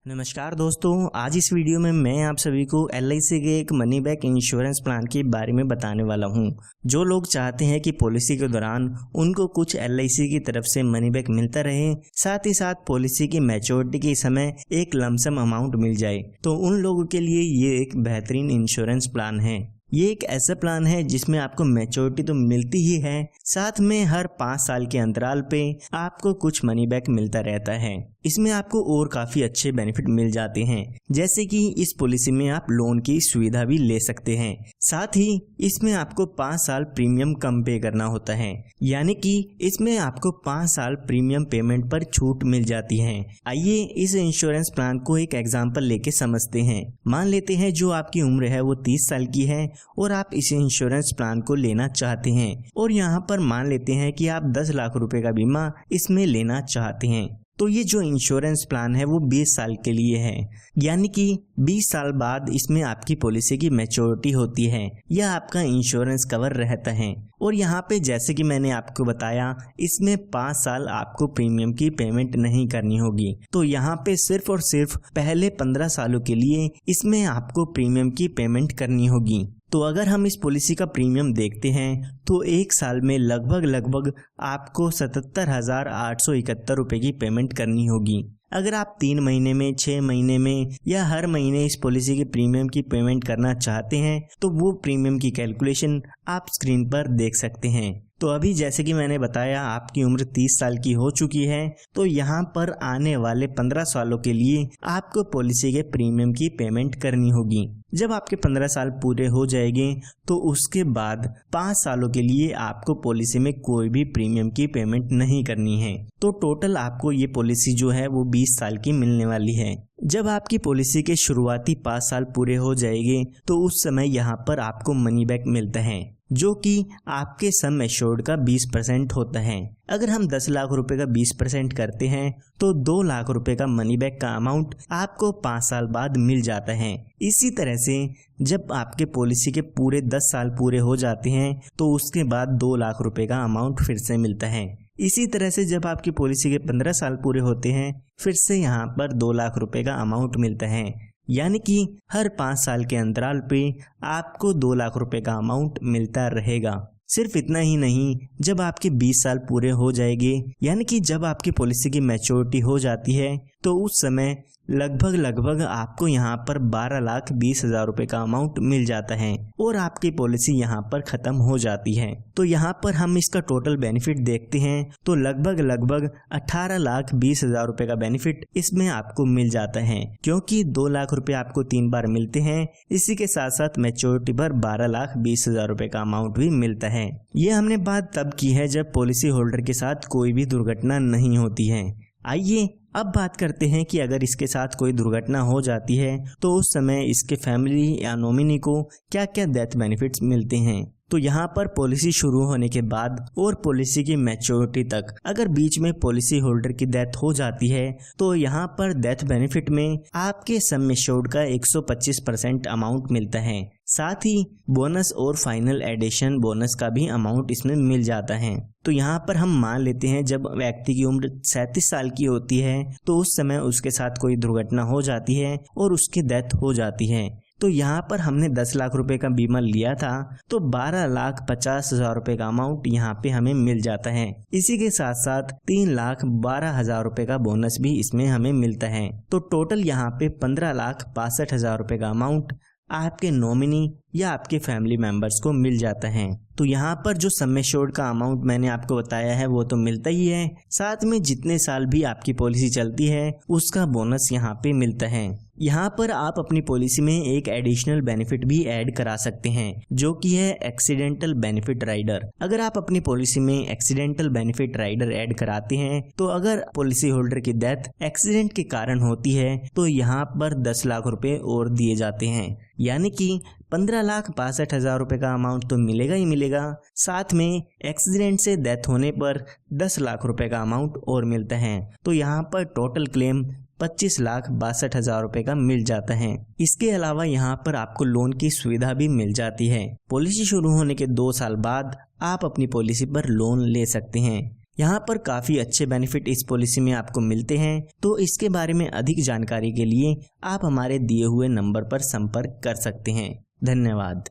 नमस्कार दोस्तों, आज इस वीडियो में मैं आप सभी को LIC के एक मनी बैक इंश्योरेंस प्लान के बारे में बताने वाला हूं। जो लोग चाहते हैं कि पॉलिसी के दौरान उनको कुछ LIC की तरफ से मनी बैक मिलता रहे, साथ ही साथ पॉलिसी की मैच्योरिटी के समय एक लमसम अमाउंट मिल जाए, तो उन लोगों के लिए ये एक बेहतरीन इंश्योरेंस प्लान है। ये एक ऐसा प्लान है जिसमें आपको मैच्योरिटी तो मिलती ही है, साथ में हर 5 साल के अंतराल पे आपको कुछ मनी बैक मिलता रहता है। इसमें आपको और काफी अच्छे बेनिफिट मिल जाते हैं, जैसे कि इस पॉलिसी में आप लोन की सुविधा भी ले सकते हैं। साथ ही इसमें आपको 5 साल प्रीमियम कम पे करना होता है, यानी कि इसमें आपको 5 साल प्रीमियम पेमेंट पर छूट मिल जाती है। आइए इस इंश्योरेंस प्लान को एक एग्जांपल लेके समझते हैं। मान लेते हैं जो आपकी उम्र है वो 30 साल की है और आप इस इंश्योरेंस प्लान को लेना चाहते हैं, और यहाँ पर मान लेते हैं कि आप 10 लाख रुपए का बीमा इसमें लेना चाहते हैं। तो ये जो इंश्योरेंस प्लान है वो 20 साल के लिए है, यानी कि 20 साल बाद इसमें आपकी पॉलिसी की मैच्योरिटी होती है या आपका इंश्योरेंस कवर रहता है। और यहाँ पे जैसे कि मैंने आपको बताया, इसमें 5 साल आपको प्रीमियम की पेमेंट नहीं करनी होगी। तो यहाँ पे सिर्फ और सिर्फ पहले 15 सालों के लिए इसमें आपको प्रीमियम की पेमेंट करनी होगी। तो अगर हम इस पॉलिसी का प्रीमियम देखते हैं तो एक साल में लगभग आपको 77,871 रुपए की पेमेंट करनी होगी। अगर आप 3 महीने में, 6 महीने में या हर महीने इस पॉलिसी के प्रीमियम की पेमेंट करना चाहते हैं तो वो प्रीमियम की कैलकुलेशन आप स्क्रीन पर देख सकते हैं। तो अभी जैसे कि मैंने बताया आपकी उम्र 30 साल की हो चुकी है, तो यहाँ पर आने वाले 15 सालों के लिए आपको पॉलिसी के प्रीमियम की पेमेंट करनी होगी। जब आपके 15 साल पूरे हो जाएंगे तो उसके बाद 5 सालों के लिए आपको पॉलिसी में कोई भी प्रीमियम की पेमेंट नहीं करनी है। तो टोटल आपको ये पॉलिसी जो है वो 20 साल की मिलने वाली है। जब आपकी पॉलिसी के शुरुआती 5 साल पूरे हो जाएंगे तो उस समय यहाँ पर आपको मनी बैक मिलता है, जो कि आपके सम एश्योर्ड का 20% होता है। अगर हम 10 लाख रुपए का 20% करते हैं तो 2 लाख रुपए का मनी बैक का अमाउंट आपको 5 साल बाद मिल जाता है। इसी तरह से जब आपके पॉलिसी के पूरे 10 साल पूरे हो जाते हैं तो उसके बाद 2 लाख रुपए का अमाउंट फिर से मिलता है। इसी तरह से जब आपकी पॉलिसी के 15 साल पूरे होते हैं फिर से यहाँ पर 2 लाख रुपए का अमाउंट मिलता है, यानी कि हर 5 साल के अंतराल पे आपको 2 लाख रुपए का अमाउंट मिलता रहेगा। सिर्फ इतना ही नहीं, जब आपके 20 साल पूरे हो जाएंगे, यानी कि जब आपकी पॉलिसी की मैच्योरिटी हो जाती है, तो उस समय लगभग आपको यहाँ पर 12,20,000 रुपए का अमाउंट मिल जाता है और आपकी पॉलिसी यहाँ पर खत्म हो जाती है। तो यहाँ पर हम इसका टोटल बेनिफिट देखते हैं तो लगभग 18,20,000 रुपए का बेनिफिट इसमें आपको मिल जाता है, क्योंकि 2 लाख रुपए आपको 3 बार मिलते हैं। इसी के साथ साथ मैच्योरिटी पर 12,20,000 रुपए का अमाउंट भी मिलता है। ये हमने बात तब की है जब पॉलिसी होल्डर के साथ कोई भी दुर्घटना नहीं होती है। आइए अब बात करते हैं कि अगर इसके साथ कोई दुर्घटना हो जाती है तो उस समय इसके फैमिली या नॉमिनी को क्या क्या डेथ बेनिफिट्स मिलते हैं। तो यहाँ पर पॉलिसी शुरू होने के बाद और पॉलिसी की मैच्योरिटी तक अगर बीच में पॉलिसी होल्डर की डेथ हो जाती है तो यहाँ पर डेथ बेनिफिट में आपके सम एश्योर्ड का 125% अमाउंट मिलता है। साथ ही बोनस और फाइनल एडिशन बोनस का भी अमाउंट इसमें मिल जाता है। तो यहाँ पर हम मान लेते हैं जब व्यक्ति की उम्र 37 साल की होती है तो उस समय उसके साथ कोई दुर्घटना हो जाती है और उसकी डेथ हो जाती है। तो यहाँ पर हमने 10 लाख रुपए का बीमा लिया था तो 12,50,000 रुपए का अमाउंट यहाँ पे हमें मिल जाता है। इसी के साथ साथ 3,12,000 रुपए का बोनस भी इसमें हमें मिलता है। तो टोटल यहाँ पे 15,62,000 रुपए का अमाउंट आपके नॉमिनी या आपके फैमिली मेंबर्स को मिल जाता है। तो यहाँ पर जो सम एश्योर्ड का अमाउंट मैंने आपको बताया है वो तो मिलता ही है, साथ में जितने साल भी आपकी पॉलिसी चलती है उसका बोनस यहाँ पे मिलता है। यहाँ पर आप अपनी पॉलिसी में एक एडिशनल बेनिफिट भी ऐड करा सकते हैं, जो कि है एक्सीडेंटल बेनिफिट राइडर। अगर आप अपनी पॉलिसी में एक्सीडेंटल बेनिफिट राइडर ऐड कराते हैं तो अगर पॉलिसी होल्डर की डेथ एक्सीडेंट के कारण होती है तो यहाँ पर 10 लाख रुपए और दिए जाते हैं, यानी कि 15,62,000 रुपए का अमाउंट तो मिलेगा ही मिलेगा, साथ में एक्सीडेंट से डेथ होने पर 10 लाख रुपए का अमाउंट और मिलता है। तो यहाँ पर टोटल क्लेम 25,62,000 रुपए का मिल जाता है। इसके अलावा यहाँ पर आपको लोन की सुविधा भी मिल जाती है। पॉलिसी शुरू होने के 2 साल बाद आप अपनी पॉलिसी पर लोन ले सकते हैं। यहाँ पर काफ़ी अच्छे बेनिफिट इस पॉलिसी में आपको मिलते हैं। तो इसके बारे में अधिक जानकारी के लिए आप हमारे दिए हुए नंबर पर संपर्क कर सकते हैं। धन्यवाद।